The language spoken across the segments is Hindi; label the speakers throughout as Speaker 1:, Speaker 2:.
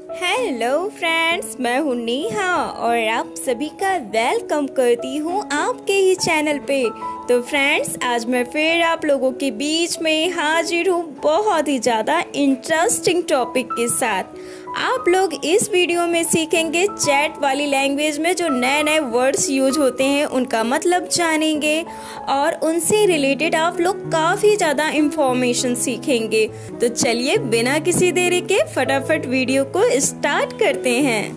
Speaker 1: हेलो फ्रेंड्स, मैं हूँ नेहा और आप सभी का वेलकम करती हूँ आपके ही चैनल पे। तो फ्रेंड्स, आज मैं फिर आप लोगों के बीच में हाजिर हूँ बहुत ही ज़्यादा इंटरेस्टिंग टॉपिक के साथ। आप लोग इस वीडियो में सीखेंगे चैट वाली लैंग्वेज में जो नए नए वर्ड्स यूज होते हैं उनका मतलब जानेंगे और उनसे रिलेटेड आप लोग काफ़ी ज़्यादा इंफॉर्मेशन सीखेंगे। तो चलिए बिना किसी देरी के फटाफट वीडियो को स्टार्ट करते हैं।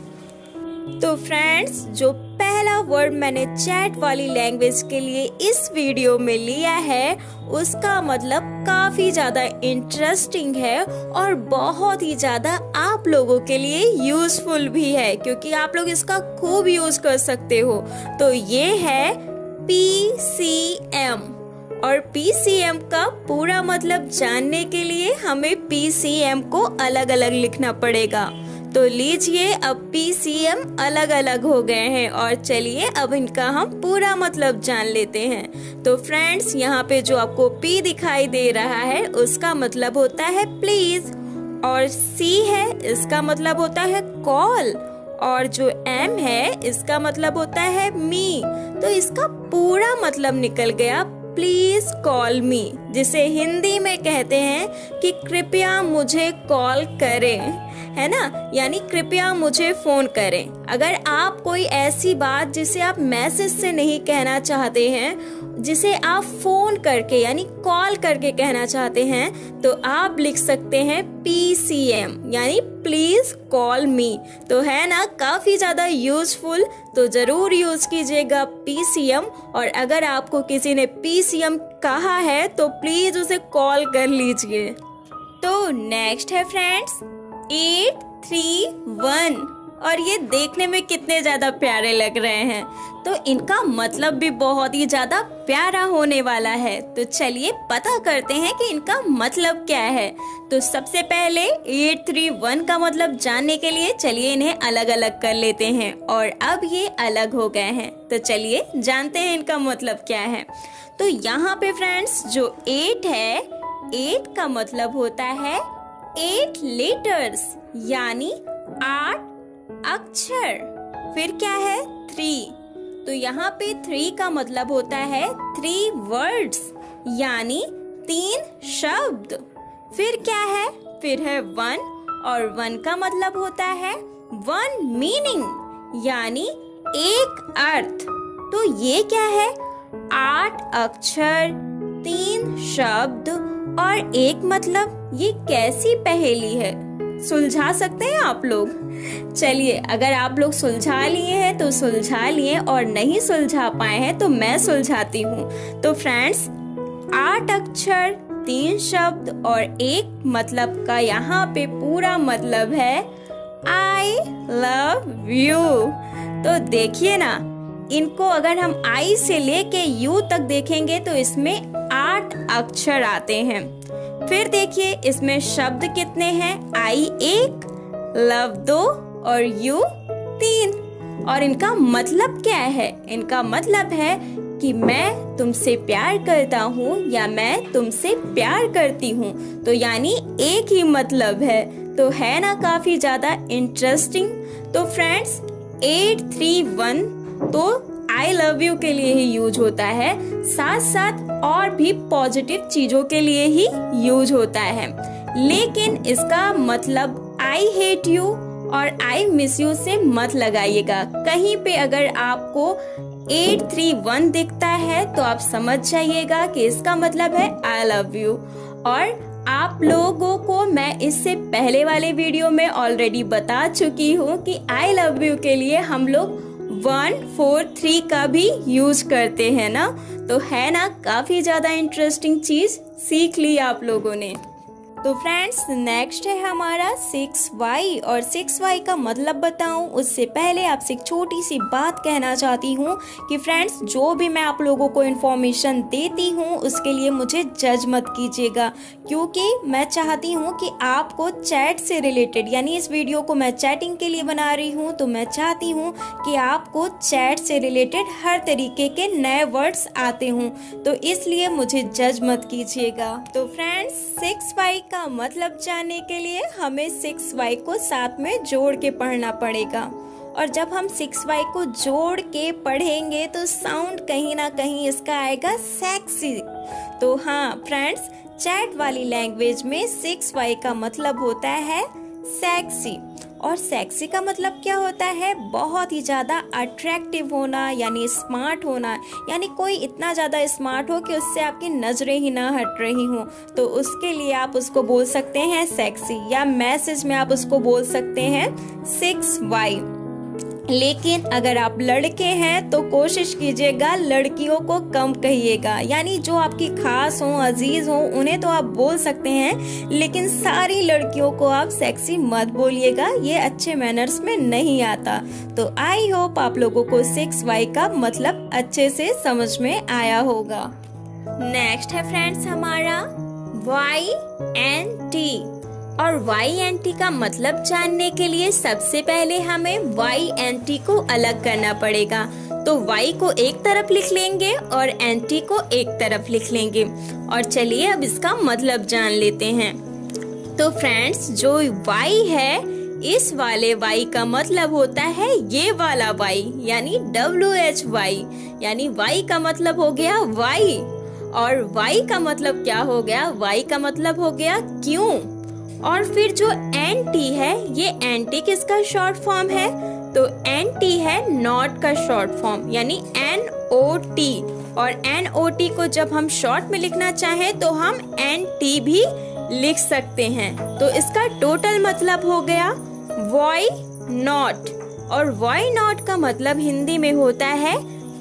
Speaker 1: तो फ्रेंड्स, जो पहला वर्ड मैंने चैट वाली लैंग्वेज के लिए इस वीडियो में लिया है उसका मतलब काफी ज्यादा इंटरेस्टिंग है और बहुत ही ज्यादा आप लोगों के लिए यूजफुल भी है, क्योंकि आप लोग इसका खूब यूज कर सकते हो। तो ये है PCM। और PCM का पूरा मतलब जानने के लिए हमें PCM को अलग अलग लिखना पड़ेगा। तो लीजिए, अब PCM अलग अलग हो गए हैं और चलिए अब इनका हम पूरा मतलब जान लेते हैं। तो फ्रेंड्स, यहाँ पे जो आपको P दिखाई दे रहा है उसका मतलब होता है प्लीज, और C है इसका मतलब होता है कॉल, और जो M है इसका मतलब होता है मी। तो इसका पूरा मतलब निकल गया प्लीज कॉल मी, जिसे हिंदी में कहते हैं कि कृपया मुझे कॉल करें, है ना, यानी कृपया मुझे फोन करें। अगर आप कोई ऐसी बात जिसे आप मैसेज से नहीं कहना चाहते हैं, जिसे आप फोन करके यानी कॉल करके कहना चाहते हैं, तो आप लिख सकते हैं PCM यानी प्लीज कॉल मी। तो है ना काफी ज्यादा यूजफुल, तो जरूर यूज कीजिएगा PCM। और अगर आपको किसी ने PCM कहा है तो प्लीज उसे कॉल कर लीजिए। तो नेक्स्ट है फ्रेंड्स 831, और ये देखने में कितने ज्यादा प्यारे लग रहे हैं, तो इनका मतलब भी बहुत ही ज्यादा प्यारा होने वाला है। तो चलिए पता करते हैं कि इनका मतलब क्या है। तो सबसे पहले 831 का मतलब जानने के लिए चलिए इन्हें अलग अलग कर लेते हैं, और अब ये अलग हो गए हैं। तो चलिए जानते हैं इनका मतलब क्या है। तो यहाँ पे फ्रेंड्स जो 8 है, 8 का मतलब होता है 8 लेटर्स यानी 8 अक्षर। फिर क्या है 3, तो यहाँ पे 3 का मतलब होता है 3 वर्ड्स यानी 3 शब्द। फिर क्या है, फिर है 1, और 1 का मतलब होता है 1 मीनिंग यानी एक अर्थ। तो ये क्या है, 8 अक्षर, 3 शब्द और एक मतलब। ये कैसी पहेली है, सुलझा सकते हैं आप लोग? चलिए, अगर आप लोग सुलझा लिए हैं तो सुलझा लिए, और नहीं सुलझा पाए हैं तो मैं सुलझाती हूँ। तो फ्रेंड्स, 8 अक्षर, 3 शब्द और एक मतलब का यहाँ पे पूरा मतलब है आई लव यू। तो देखिए ना, इनको अगर हम आई से लेके यू तक देखेंगे तो इसमें 8 अक्षर आते हैं। फिर देखिए इसमें शब्द कितने हैं, आई 1, लव 2 और यू 3। और इनका मतलब क्या है, इनका मतलब है कि मैं तुमसे प्यार करता हूँ या मैं तुमसे प्यार करती हूँ। तो यानी एक ही मतलब है। तो है ना काफी ज्यादा इंटरेस्टिंग। तो फ्रेंड्स 831 तो आई लव यू के लिए ही यूज होता है, साथ साथ और भी पॉजिटिव चीजों के लिए ही यूज होता है। लेकिन इसका मतलब आई हेट यू और आई मिस यू से मत लगाइएगा। कहीं पे अगर आपको 831 दिखता है तो आप समझ जाइएगा कि इसका मतलब है आई लव यू। और आप लोगों को मैं इससे पहले वाले वीडियो में ऑलरेडी बता चुकी हूँ कि आई लव यू के लिए हम लोग 1, 4, 3 का भी यूज करते हैं ना। तो है ना काफी ज्यादा इंटरेस्टिंग चीज सीख ली आप लोगों ने। तो फ्रेंड्स, नेक्स्ट है हमारा 6Y, और 6Y का मतलब बताऊं उससे पहले आपसे एक छोटी सी बात कहना चाहती हूं कि फ्रेंड्स, जो भी मैं आप लोगों को इन्फॉर्मेशन देती हूं उसके लिए मुझे जज मत कीजिएगा, क्योंकि मैं चाहती हूं कि आपको चैट से रिलेटेड, यानी इस वीडियो को मैं चैटिंग के लिए बना रही हूं, तो मैं चाहती हूं कि आपको चैट से रिलेटेड हर तरीके के नए वर्ड्स आते हों, तो इसलिए मुझे जज मत कीजिएगा। तो फ्रेंड्स, 6Y का मतलब जानने के लिए हमें 6y को साथ में जोड़ के पढ़ना पड़ेगा। और जब हम 6y को जोड़ के पढ़ेंगे तो साउंड कहीं ना कहीं इसका आएगा सेक्सी। तो हाँ फ्रेंड्स, चैट वाली लैंग्वेज में 6y का मतलब होता है सेक्सी। और सेक्सी का मतलब क्या होता है? बहुत ही ज़्यादा अट्रैक्टिव होना, यानी स्मार्ट होना, यानी कोई इतना ज़्यादा स्मार्ट हो कि उससे आपकी नज़रें ही ना हट रही हों, तो उसके लिए आप उसको बोल सकते हैं सेक्सी। या मैसेज में आप उसको बोल सकते हैं 6y। लेकिन अगर आप लड़के हैं तो कोशिश कीजिएगा लड़कियों को कम कहिएगा, यानी जो आपकी खास हो, अजीज हो, उन्हें तो आप बोल सकते हैं, लेकिन सारी लड़कियों को आप सेक्सी मत बोलिएगा, ये अच्छे मैनर्स में नहीं आता। तो आई होप आप लोगों को 6y का मतलब अच्छे से समझ में आया होगा। नेक्स्ट है फ्रेंड्स हमारा YNT। और YNT का मतलब जानने के लिए सबसे पहले हमें YNT को अलग करना पड़ेगा। तो Y को एक तरफ लिख लेंगे और NT को एक तरफ लिख लेंगे। और चलिए अब इसका मतलब जान लेते हैं। तो फ्रेंड्स, जो Y है, इस वाले Y का मतलब होता है ये वाला Y, यानी WHY, यानी Y का मतलब हो गया Y। और Y का मतलब क्या हो गया? Y का मतलब हो गया क्यों। और फिर जो NT है, ये NT किसका शॉर्ट फॉर्म है? तो NT है नॉट का शॉर्ट फॉर्म, यानी NOT। और NOT को जब हम शॉर्ट में लिखना चाहें तो हम NT भी लिख सकते हैं। तो इसका टोटल मतलब हो गया वाई नॉट। और वाई नॉट का मतलब हिंदी में होता है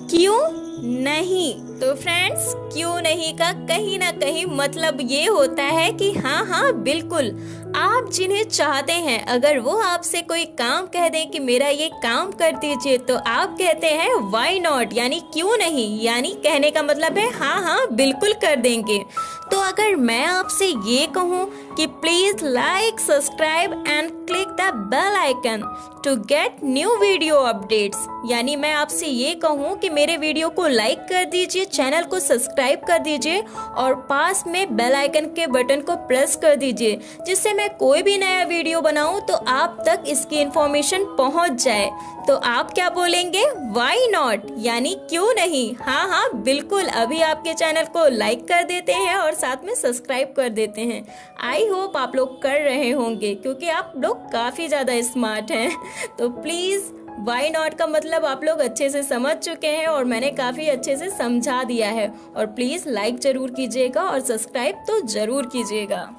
Speaker 1: क्यों नहीं। तो फ्रेंड्स, क्यों नहीं का कहीं ना कहीं मतलब ये होता है कि हाँ बिल्कुल, आप जिन्हें चाहते हैं, अगर वो आपसे कोई काम कह दें कि मेरा ये काम कर दीजिए, तो आप कहते हैं व्हाई नॉट, यानी क्यों नहीं, यानी कहने का मतलब है हाँ बिल्कुल कर देंगे। तो अगर मैं आपसे ये कहूँ कि please like, subscribe and click the bell icon to get new video updates, यानी मैं आपसे ये कहूँ कि मेरे वीडियो को लाइक कर दीजिए, चैनल को सब्सक्राइब कर दीजिए और पास में बेल आइकन के बटन को प्रेस कर दीजिए, जिससे मैं कोई भी नया वीडियो बनाऊं तो आप तक इसकी इंफॉर्मेशन पहुंच जाए। तो आप क्या बोलेंगे? व्हाई नॉट, यानी क्यों नहीं। हाँ बिल्कुल, अभी आपके चैनल को लाइक कर देते हैं और साथ में सब्सक्राइब कर देते हैं। आई होप आप लोग कर रहे होंगे, क्योंकि आप लोग काफी ज्यादा स्मार्ट हैं। तो प्लीज व्हाई नॉट का मतलब आप लोग अच्छे से समझ चुके हैं और मैंने काफी अच्छे से समझा दिया है। और प्लीज लाइक जरूर कीजिएगा और सब्सक्राइब तो जरूर कीजिएगा।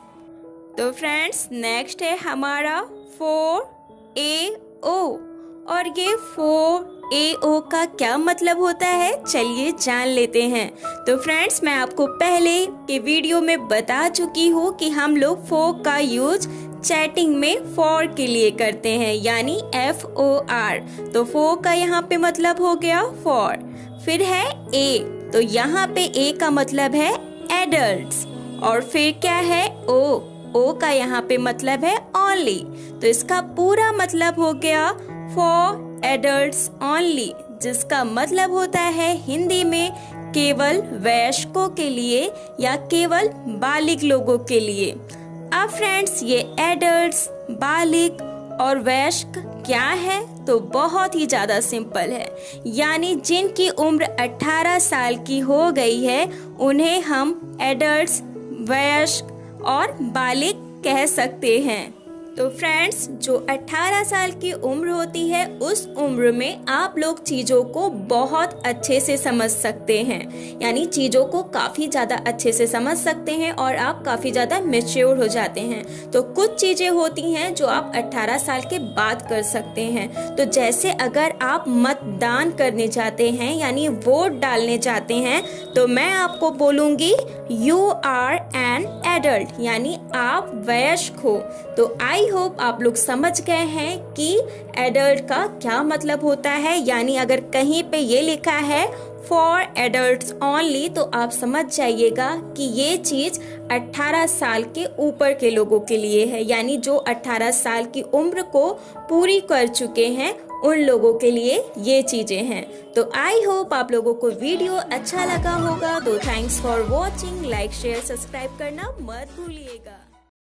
Speaker 1: तो फ्रेंड्स, नेक्स्ट है हमारा 4AO। और ये 4AO का क्या मतलब होता है, चलिए जान लेते हैं। तो फ्रेंड्स, मैं आपको पहले के वीडियो में बता चुकी हूँ कि हम लोग 4 का यूज चैटिंग में फॉर के लिए करते हैं, यानी FOR। तो 4 का यहाँ पे मतलब हो गया फॉर। फिर है A, तो यहाँ पे A का मतलब है एडल्ट्स। और फिर क्या है O का यहाँ पे मतलब है ओनली। तो इसका पूरा मतलब हो गया फॉर एडल्ट्स ओनली, जिसका मतलब होता है हिंदी में केवल वयस्कों के लिए या केवल बालिग लोगों के लिए। अब फ्रेंड्स, ये एडल्ट्स, बालिग और वयस्क क्या है? तो बहुत ही ज्यादा सिंपल है, यानी जिनकी उम्र 18 साल की हो गई है उन्हें हम एडल्ट्स, वयस्क और बालिग कह सकते हैं। तो फ्रेंड्स, जो 18 साल की उम्र होती है, उस उम्र में आप लोग चीज़ों को बहुत अच्छे से समझ सकते हैं, यानी चीज़ों को काफ़ी ज़्यादा अच्छे से समझ सकते हैं और आप काफ़ी ज़्यादा मैच्योर हो जाते हैं। तो कुछ चीज़ें होती हैं जो आप 18 साल के बाद कर सकते हैं। तो जैसे अगर आप मतदान करने जाते हैं, यानी वोट डालने जाते हैं, तो मैं आपको बोलूँगी यू आर एन एडल्ट, यानी आप वयस्क हो। तो आई होप आप लोग समझ गए हैं कि एडल्ट का क्या मतलब होता है, यानी अगर कहीं पे ये लिखा है फॉर एडल्ट्स ओनली, तो आप समझ जाइएगा कि ये चीज 18 साल के ऊपर के लोगों के लिए है, यानी जो 18 साल की उम्र को पूरी कर चुके हैं उन लोगों के लिए ये चीजें हैं। तो आई होप आप लोगों को वीडियो अच्छा लगा होगा। तो thanks for watching, like share subscribe करना मत भूलिएगा।